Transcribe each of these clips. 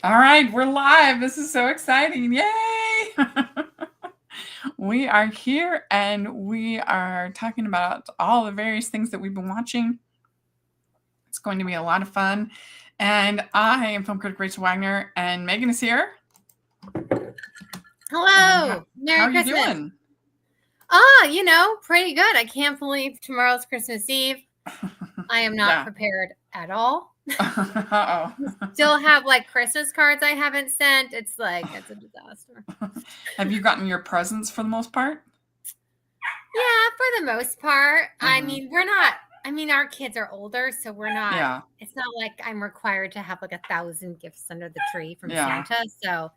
All right, we're live. This is so exciting. Yay! We are here and we are talking about all the various things that we've been watching. It's going to be a lot of fun. And I am film critic Rachel Wagner, and Megan is here. Hello. Merry How are Christmas. You doing? Pretty good. I can't believe tomorrow's Christmas Eve. I am not prepared at all. Uh-oh. Still have Christmas cards I haven't sent. It's a disaster. Have you gotten your presents for the most part? Yeah, for the most part. Mm-hmm. Our kids are older, so we're not. Yeah. It's not like I'm required to have 1,000 gifts under the tree from Santa. So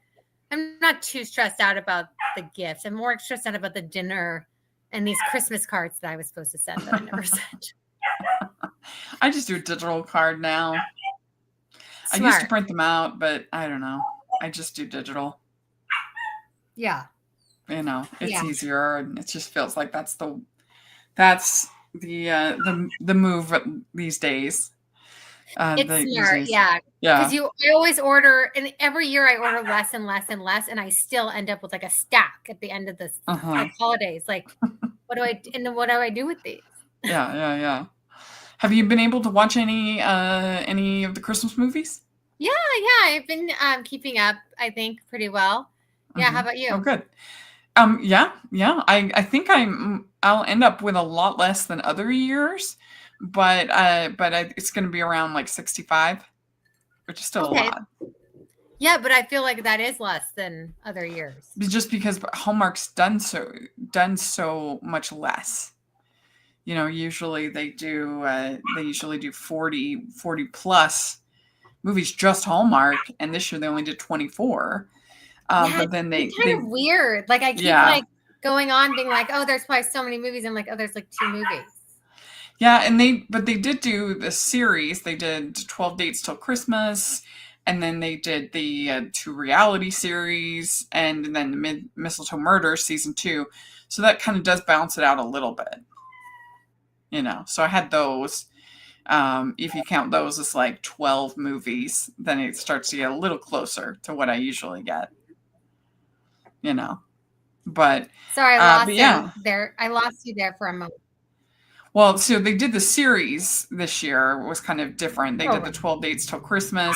I'm not too stressed out about the gifts. I'm more stressed out about the dinner and these Christmas cards that I was supposed to send that I never sent. I just do a digital card now. Smart. I used to print them out, but I don't know. I just do digital. Yeah. It's easier, and it just feels like that's the move these days. It's smart, yeah. Because I always order, and every year I order less and less and less, and I still end up with a stack at the end of the holidays. What do I do with these? Yeah. Have you been able to watch any of the Christmas movies? Yeah. I've been keeping up, I think, pretty well. Yeah. Mm-hmm. How about you? Oh, good. Yeah. I think I'll end up with a lot less than other years, but it's going to be around 65, which is still a lot. Yeah, but I feel like that is less than other years. Just because Hallmark's done so much less. Usually they do 40 plus movies, just Hallmark, and this year they only did 24. But then they kind of weird. I keep going on being oh, there's probably so many movies. I'm oh, there's 2 movies. Yeah, and they did do the series. They did 12 Dates Till Christmas, and then they did the 2 reality series, and then the Mistletoe Murder season 2. So that kind of does balance it out a little bit. So I had those. If you count those as 12 movies, then it starts to get a little closer to what I usually get. But sorry, I lost you there. I lost you there for a moment. Well, so they did the series this year. It was kind of different. They did the 12 Dates Till Christmas,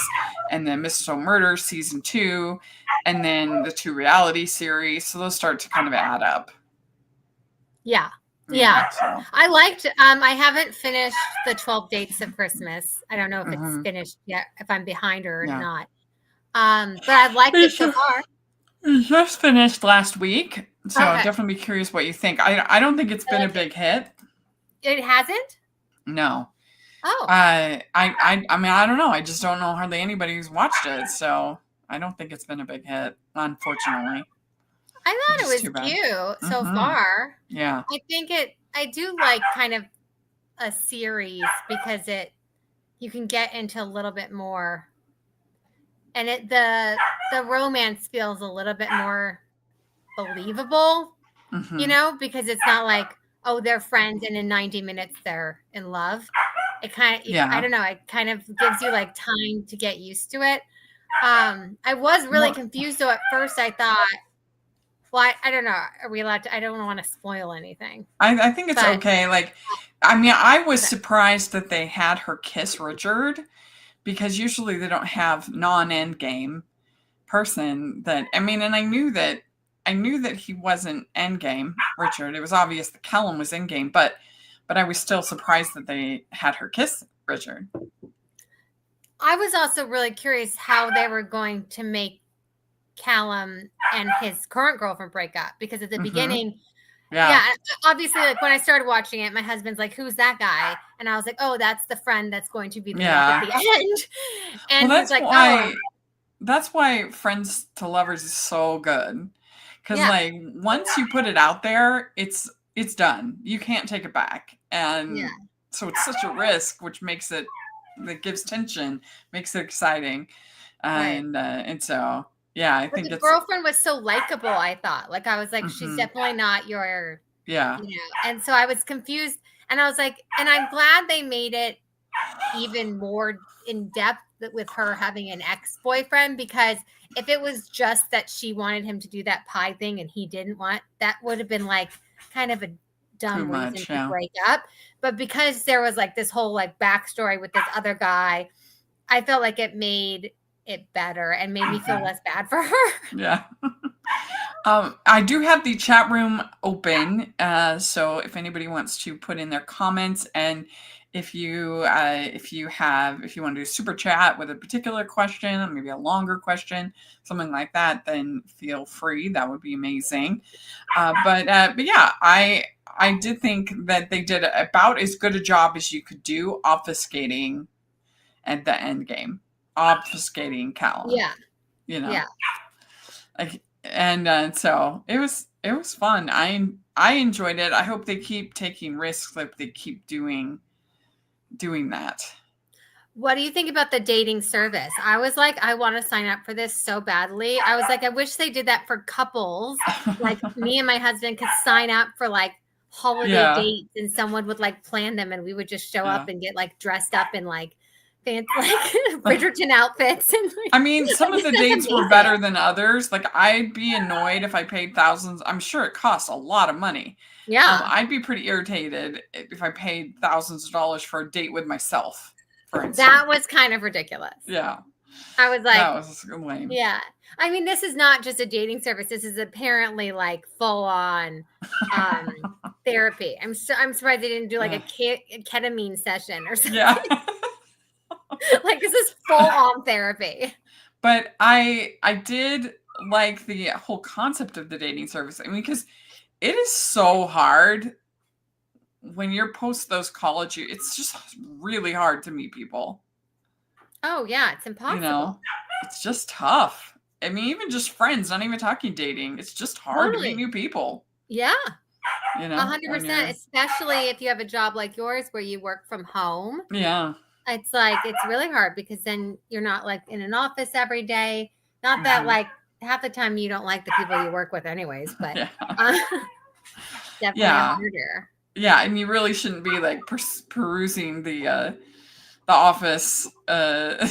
and then Mistletoe Murder season 2, and then the 2 reality series. So those start to kind of add up. Yeah. So. I liked. I haven't finished the 12 Dates of Christmas. I don't know if it's finished yet, if I'm behind or not. But I liked it so far. It just finished last week, so I'll definitely be curious what you think. I don't think it's been a big hit. It hasn't? No. Oh. I don't know. I just don't know hardly anybody who's watched it, so I don't think it's been a big hit, unfortunately. I thought it was cute so far. Yeah. I do like kind of a series because you can get into a little bit more, and the romance feels a little bit more believable, because it's not oh, they're friends and in 90 minutes they're in love. It kind of, I don't know, it kind of gives you time to get used to it. I was really confused though. At first I thought, well, I don't know. Are we allowed to? I don't want to spoil anything. I think it's okay. I was surprised that they had her kiss Richard, because usually they don't have non-endgame person that, and I knew that he wasn't endgame Richard. It was obvious that Callum was endgame, but I was still surprised that they had her kiss Richard. I was also really curious how they were going to make Callum and his current girlfriend break up, because at the beginning, obviously, when I started watching it, my husband's who's that guy? And I was oh, that's the friend that's going to be the love at the end. And well, he's that's why Friends to Lovers is so good, because once you put it out there, it's done. You can't take it back, and so it's such a risk, which makes it, that gives tension, makes it exciting, and so. Yeah, I think the girlfriend was so likable. I thought, I was she's definitely not your. Yeah. And so I was confused, and I was and I'm glad they made it even more in depth with her having an ex-boyfriend, because if it was just that she wanted him to do that pie thing and he didn't want, that would have been like kind of a Too dumb reason much, to yeah. break up. But because there was like this whole like backstory with this other guy, I felt like it made it better and made me feel less bad for her. Yeah. I do have the chat room open, so if anybody wants to put in their comments, and if you want to do super chat with a particular question, maybe a longer question, something like that, then feel free. That would be amazing. But yeah, I did think that they did about as good a job as you could do obfuscating at the end game, obfuscating Callum. Yeah. You know. Yeah. And so it was fun. I enjoyed it. I hope they keep taking risks, like they keep doing that. What do you think about the dating service? I was like, I want to sign up for this so badly. I was like, I wish they did that for couples. Like me and my husband could sign up for like holiday dates, and someone would like plan them, and we would just show up and get like dressed up in like fancy like Bridgerton outfits. And like, I mean, some of the dates were better than others. Like I'd be annoyed if I paid thousands. I'm sure it costs a lot of money. Yeah. I'd be pretty irritated if I paid thousands of dollars for a date with myself. That was kind of ridiculous. Yeah. I was like, that was lame. Yeah. I mean, this is not just a dating service. This is apparently like full on therapy. I'm surprised they didn't do like a ketamine session or something. Yeah. Like this is full on therapy. But I did like the whole concept of the dating service. I mean, because it is so hard when you're post those college years. It's just really hard to meet people. Oh yeah, it's impossible. You know, it's just tough. I mean, even just friends, not even talking dating. It's just hard to meet new people. Yeah. You know, 100%, especially if you have a job like yours where you work from home. Yeah. It's like, it's really hard because then you're not like in an office every day. Not that like half the time you don't like the people you work with anyways, but definitely harder. Yeah, and you really shouldn't be like perusing the office the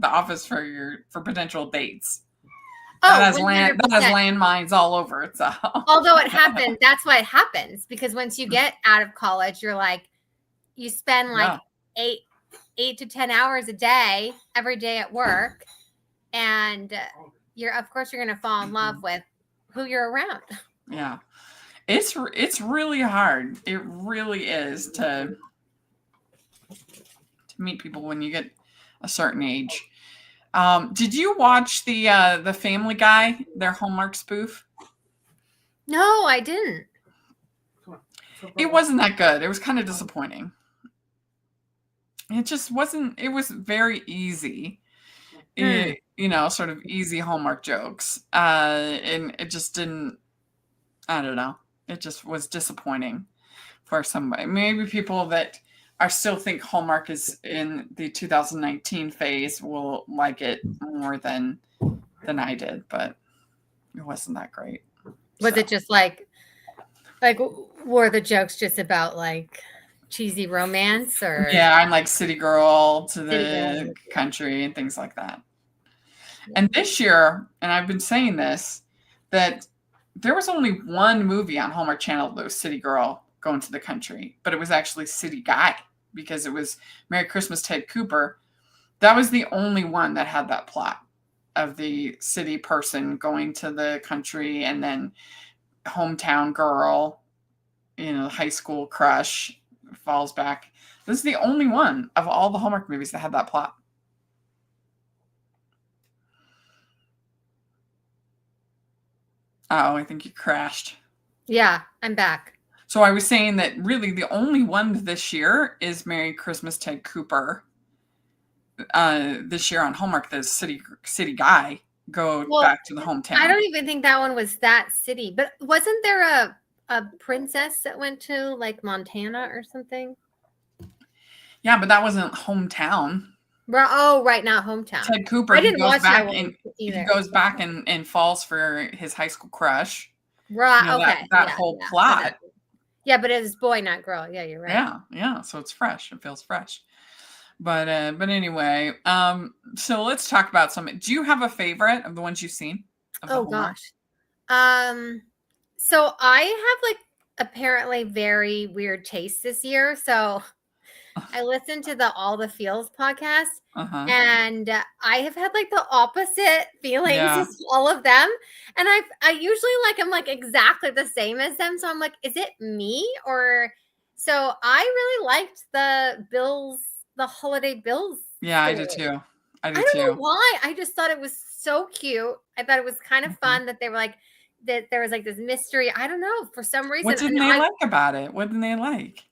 office for potential dates. That has landmines all over it. So although it happened, that's why it happens, because once you get out of college, you're like, you spend like 8 to 10 hours a day every day at work, and of course you're going to fall in love with who you're around. Yeah. It's really hard. It really is to meet people when you get a certain age. Did you watch the Family Guy, their Hallmark spoof? No, I didn't. It wasn't that good. It was kind of disappointing. It just wasn't. It was very easy. You know, sort of easy Hallmark jokes. And it just didn't. I don't know. It just was disappointing for somebody. Maybe people that are still think Hallmark is in the 2019 phase will like it more than I did, but it wasn't that great. Was it just like were the jokes just about like cheesy romance or? Yeah, I'm like city girl to the country and things like that. Yeah. And this year, and I've been saying this, that there was only one movie on Hallmark Channel that was City Girl going to the country, but it was actually City Guy because it was Merry Christmas, Ted Cooper. That was the only one that had that plot of the city person going to the country and then hometown girl, you know, high school crush falls back. This is the only one of all the Hallmark movies that had that plot. Oh, I think you crashed. Yeah, I'm back. So I was saying that really the only one this year is Merry Christmas, Ted Cooper. This year on Hallmark, the city guy go back to the hometown. I don't even think that one was that city, but wasn't there a princess that went to like Montana or something? Yeah, but that wasn't hometown. Right now, hometown. Ted Cooper. I didn't watch that one either. He goes back and falls for his high school crush. Right. You know, okay. That whole plot. Yeah, but it was boy, not girl. Yeah, you're right. Yeah. So it's fresh. It feels fresh. But anyway, so let's talk about some. Do you have a favorite of the ones you've seen of the Oh Hallmark? gosh. So I have like apparently very weird taste this year. So I listened to the All the Feels podcast, Uh-huh. and I have had like the opposite feelings Yeah. as all of them. And I usually like I'm like exactly the same as them. So I'm like, is it me or so I really liked the holiday Bills Yeah, I did story. too. I I did don't know too. why. I just thought it was so cute. I thought it was kind of Mhm. fun that they were like that there was like this mystery. I don't know for some What reason. didn't And they like about it? What didn't they like?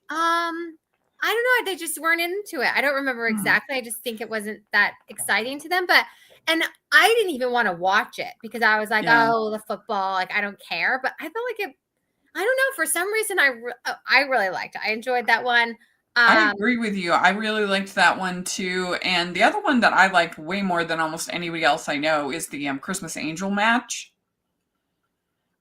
I don't know. They just weren't into it. I don't remember Hmm. exactly. I just think it wasn't that exciting to them. But and I didn't even want to watch it because I was like, Yeah. oh, the football, like I don't care. But I felt like it. I don't know. For some reason, I really liked it. I enjoyed that one. I Um, agree with you. I really liked that one too. And the other one that I liked way more than almost anybody else I know is the Christmas Angel match.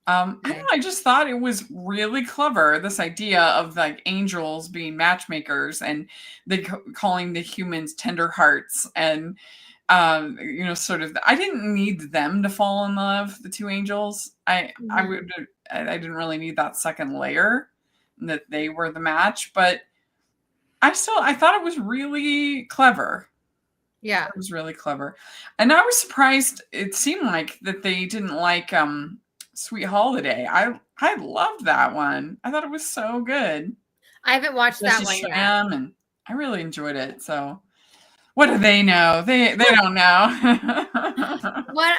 I don't know, okay. I just thought it was really clever, this idea of like angels being matchmakers and they calling the humans tender hearts and sort of I didn't need them to fall in love, the two angels. I Mhm. would I didn't really need that second layer that they were the match, but I thought it was really clever. Yeah. It was really clever. And I was surprised it seemed like that they didn't like Sweet Holiday. I loved that one. I thought it was so good. I haven't watched Jesse that one yet. Schramm and I really enjoyed it. So what do they know? They don't know. What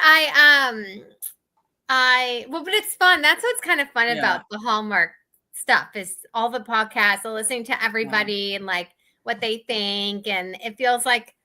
I well, but it's fun. That's what's kind of fun Yeah. about the Hallmark stuff is all the podcasts, and listening to Yeah. everybody and like what they think, and it feels like